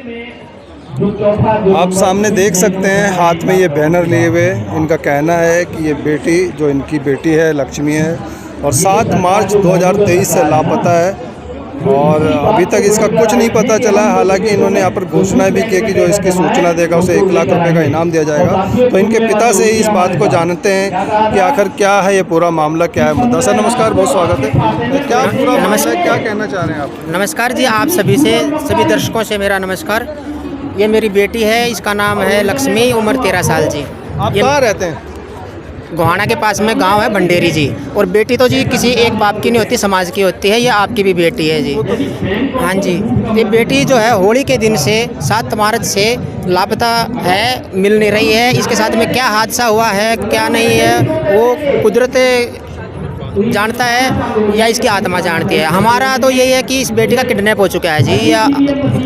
आप सामने देख सकते हैं हाथ में ये बैनर लिए हुए। इनका कहना है कि ये बेटी जो इनकी बेटी है लक्ष्मी है और 7 मार्च 2023 से लापता है और अभी तक इसका कुछ नहीं पता चला। हालांकि इन्होंने यहाँ पर घोषणा भी की कि जो इसकी सूचना देगा उसे 1 लाख रुपए का इनाम दिया जाएगा। तो इनके पिता से ही इस बात को जानते हैं कि आखिर क्या है ये पूरा मामला, क्या है मुद्दा। सर नमस्कार, बहुत स्वागत है। क्या पूरा मामला है, क्या कहना चाह रहे हैं आप? नमस्कार जी, आप सभी दर्शकों से मेरा नमस्कार। ये मेरी बेटी है, इसका नाम है लक्ष्मी, उम्र 13 साल जी। आप कहाँ रहते हैं? गोहाना के पास में गांव है भंडेरी जी। और बेटी तो जी किसी एक बाप की नहीं होती, समाज की होती है। ये आपकी भी बेटी है जी। हाँ जी, ये बेटी जो है होली के दिन से 7 मार्च से लापता है, मिल नहीं रही है। इसके साथ में क्या हादसा हुआ है क्या नहीं है वो कुदरत जानता है या इसकी आत्मा जानती है। हमारा तो यही है कि इस बेटी का किडनैप हो चुका है जी, या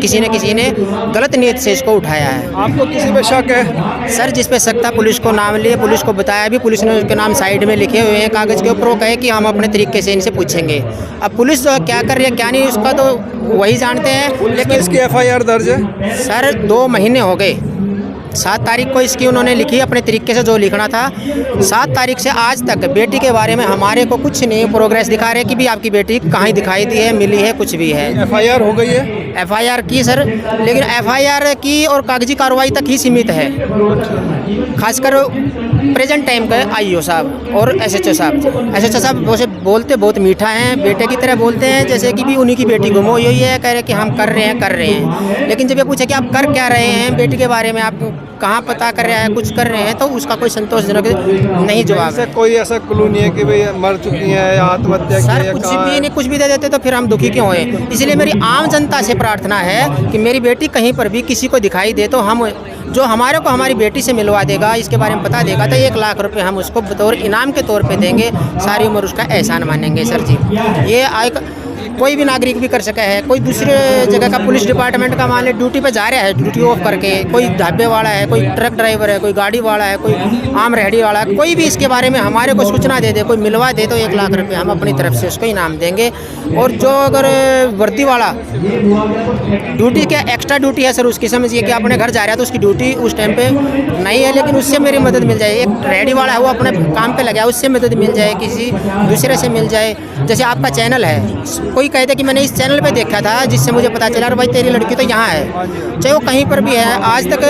किसी ने गलत नीयत से इसको उठाया है। आपको किसी पे शक है? सर जिस पे शक था पुलिस को नाम लिए, पुलिस को बताया भी, पुलिस ने उसके नाम साइड में लिखे हुए हैं कागज़ के ऊपर। वो कहे कि हम अपने तरीके से इनसे पूछेंगे। अब पुलिस जो क्या कर रही है क्या नहीं उसका तो वही जानते हैं। लेकिन इसकी FIR दर्ज है? सर 2 महीने हो गए। 7 तारीख को इसकी उन्होंने लिखी अपने तरीके से जो लिखना था। 7 तारीख से आज तक बेटी के बारे में हमारे को कुछ नहीं प्रोग्रेस दिखा रहे कि भी आपकी बेटी कहाँ दिखाई दी है, मिली है, कुछ भी है। FIR हो गई है? FIR की सर, लेकिन FIR की और कागजी कार्रवाई तक ही सीमित है। खासकर प्रेजेंट टाइम का IO साहब और SHO साहब। SHO साहब वैसे बोलते बहुत मीठा हैं, बेटे की तरह बोलते हैं, जैसे कि भी उन्हीं की बेटी गुम हुई है। कह रहे कि हम कर रहे हैं। लेकिन जब ये पूछे कि आप कर क्या रहे हैं बेटी के बारे में, आप कहाँ पता कर रहे हैं, कुछ कर रहे हैं, तो उसका कोई संतोषजनक नहीं जवाब है। कोई ऐसा क्लू नहीं है कि भाई मर चुकी है या आत्महत्या की है? सर कुछ भी नहीं, कुछ भी दे देते तो फिर हम दुखी क्यों होए। इसलिए मेरी आम जनता से प्रार्थना है कि मेरी बेटी कहीं पर भी किसी को दिखाई दे तो हम जो हमारे को हमारी बेटी से मिलवा देगा, इसके बारे में बता देगा, तो 1 लाख रुपए हम उसको बतौर इनाम के तौर पे देंगे। सारी उम्र उसका एहसान मानेंगे सर जी। ये कोई भी नागरिक भी कर सका है। कोई दूसरे जगह का पुलिस डिपार्टमेंट का मान ले ड्यूटी पे जा रहा है, ड्यूटी ऑफ करके, कोई ढाबे वाला है, कोई ट्रक ड्राइवर है, कोई गाड़ी वाला है, कोई आम रेहड़ी वाला है, कोई भी इसके बारे में हमारे को सूचना दे दे, कोई मिलवा दे तो 1 लाख रुपए हम अपनी तरफ से उसको इनाम देंगे। और जो अगर वर्दी वाला ड्यूटी क्या एक्स्ट्रा ड्यूटी है सर, उसकी समझिए कि अपने घर जा रहा है तो उसकी ड्यूटी उस टाइम पे नहीं है, लेकिन उससे मेरी मदद मिल जाए। एक रेहड़ी वाला है वो अपने काम पे लगा है, उससे मदद मिल जाए, किसी दूसरे से मिल जाए। जैसे आपका चैनल है, कोई कहते कि मैंने इस चैनल पे देखा था जिससे मुझे पता चला भाई तेरी लड़की तो यहाँ है, चाहे वो कहीं पर भी है। आज तक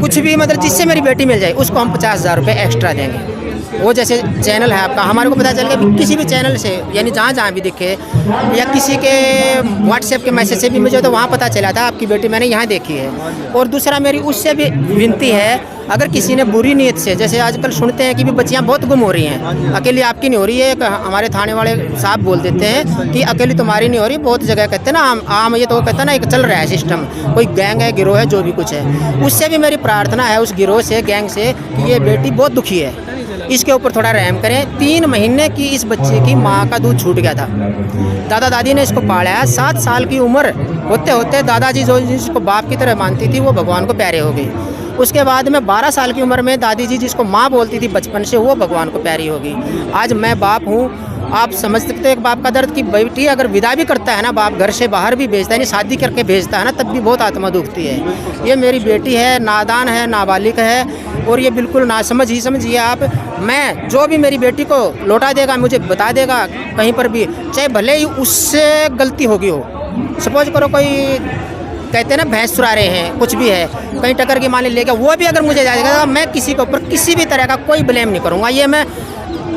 कुछ भी मतलब जिससे मेरी बेटी मिल जाए उसको हम 50,000 रुपये एक्स्ट्रा देंगे। वो जैसे चैनल है आपका, हमारे को पता चल गया किसी भी चैनल से, यानी जहाँ भी दिखे या किसी के व्हाट्सएप के मैसेज से भी मुझे तो वहाँ पता चला था आपकी बेटी मैंने यहाँ देखी है। और दूसरा मेरी उससे भी विनती है, अगर किसी ने बुरी नीयत से, जैसे आजकल सुनते हैं कि भी बच्चियाँ बहुत गुम हो रही हैं, अकेली आपकी नहीं हो रही है। हमारे थाने वाले साहब बोल देते हैं कि अकेली तुम्हारी नहीं हो रही, बहुत जगह कहते हैं ना आम ये तो कहते हैं ना एक चल रहा है सिस्टम, कोई गैंग है, गिरोह है, जो भी कुछ है। उससे भी मेरी प्रार्थना है उस गिरोह से, गैंग से, कि ये बेटी बहुत दुखी है, इसके ऊपर थोड़ा रहम करें। 3 महीने की इस बच्चे की माँ का दूध छूट गया था। दादा दादी ने इसको पाला है। 7 साल की उम्र होते होते दादाजी जो जिसको बाप की तरह मानती थी वो भगवान को प्यारे हो गई। उसके बाद में 12 साल की उम्र में दादी जी जिसको माँ बोलती थी बचपन से, वो भगवान को प्यारी हो गई। आज मैं बाप हूँ, आप समझ सकते हो एक बाप का दर्द कि बेटी अगर विदा भी करता है ना, बाप घर से बाहर भी भेजता है, नहीं शादी करके भेजता है ना, तब भी बहुत आत्मा दुखती है। ये मेरी बेटी है, नादान है, नाबालिग है, और ये बिल्कुल नासमझ ही समझिए आप। मैं जो भी मेरी बेटी को लौटा देगा, मुझे बता देगा कहीं पर भी, चाहे भले ही उससे गलती होगी हो। सपोज करो कोई कहते हैं ना भैंस चुरा रहे हैं, कुछ भी है, कहीं टक्कर की मान लेगा, वो भी अगर मुझे जाएगा, मैं किसी के ऊपर किसी भी तरह का कोई ब्लेम नहीं करूँगा। ये मैं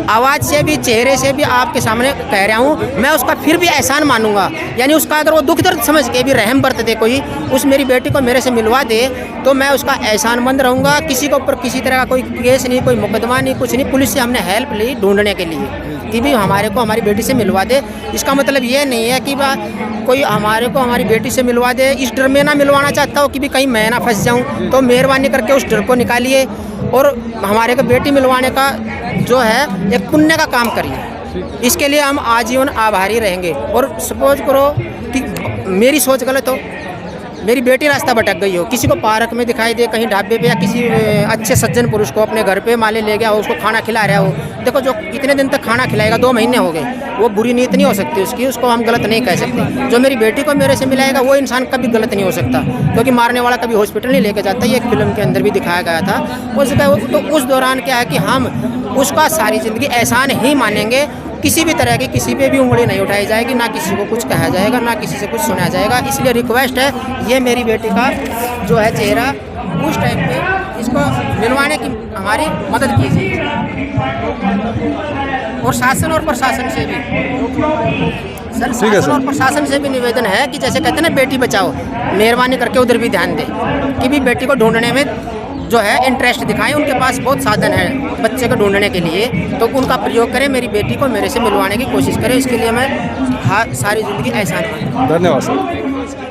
आवाज़ से भी, चेहरे से भी आपके सामने कह रहा हूँ। मैं उसका फिर भी एहसान मानूंगा, यानी उसका अगर वो दुख दर्द समझ के भी रहम बरत दे, कोई उस मेरी बेटी को मेरे से मिलवा दे, तो मैं उसका एहसानमंद रहूँगा। किसी के ऊपर किसी तरह का कोई केस नहीं, कोई मुकदमा नहीं, कुछ नहीं। पुलिस से हमने हेल्प ली ढूंढने के लिए कि भी हमारे को हमारी बेटी से मिलवा दे। इसका मतलब ये नहीं है कि कोई हमारे को हमारी बेटी से मिलवा दे, इस डर में ना मिलवाना चाहता हो कि भी कहीं मैं ना फंस जाऊँ, तो मेहरबानी करके उस डर को निकालिए और हमारे को बेटी मिलवाने का जो है एक पुण्य का काम करिए। इसके लिए हम आजीवन आभारी रहेंगे। और सपोज करो कि मेरी सोच गलत हो, मेरी बेटी रास्ता भटक गई हो, किसी को पार्क में दिखाई दे, कहीं ढाबे पे या किसी अच्छे सज्जन पुरुष को अपने घर पे माले ले गया हो, उसको खाना खिला रहा हो। देखो जो इतने दिन तक खाना खिलाएगा, 2 महीने हो गए, वो बुरी नीयत नहीं हो सकती उसकी, उसको हम गलत नहीं कह सकते। जो मेरी बेटी को मेरे से मिलाएगा वो इंसान कभी गलत नहीं हो सकता, क्योंकि मारने वाला कभी हॉस्पिटल नहीं लेके जाता। ये एक फिल्म के अंदर भी दिखाया गया था। तो उस दौरान क्या है कि हम उसका सारी ज़िंदगी एहसान ही मानेंगे। किसी भी तरह की किसी पे भी उंगली नहीं उठाई जाएगी, ना किसी को कुछ कहा जाएगा, ना किसी से कुछ सुना जाएगा। इसलिए रिक्वेस्ट है, ये मेरी बेटी का जो है चेहरा उस टाइम पे इसको मिलवाने की हमारी मदद कीजिए, और शासन और प्रशासन से भी सर, शासन और प्रशासन से भी निवेदन है कि जैसे कहते हैं ना बेटी बचाओ, मेहरबानी करके उधर भी ध्यान दें कि भी बेटी को ढूंढने में जो है इंटरेस्ट दिखाएं। उनके पास बहुत साधन है बच्चे को ढूंढने के लिए, तो उनका प्रयोग करें। मेरी बेटी को मेरे से मिलवाने की कोशिश करें, इसके लिए मैं सारी ज़िंदगी एहसान करता हूं। धन्यवाद सर।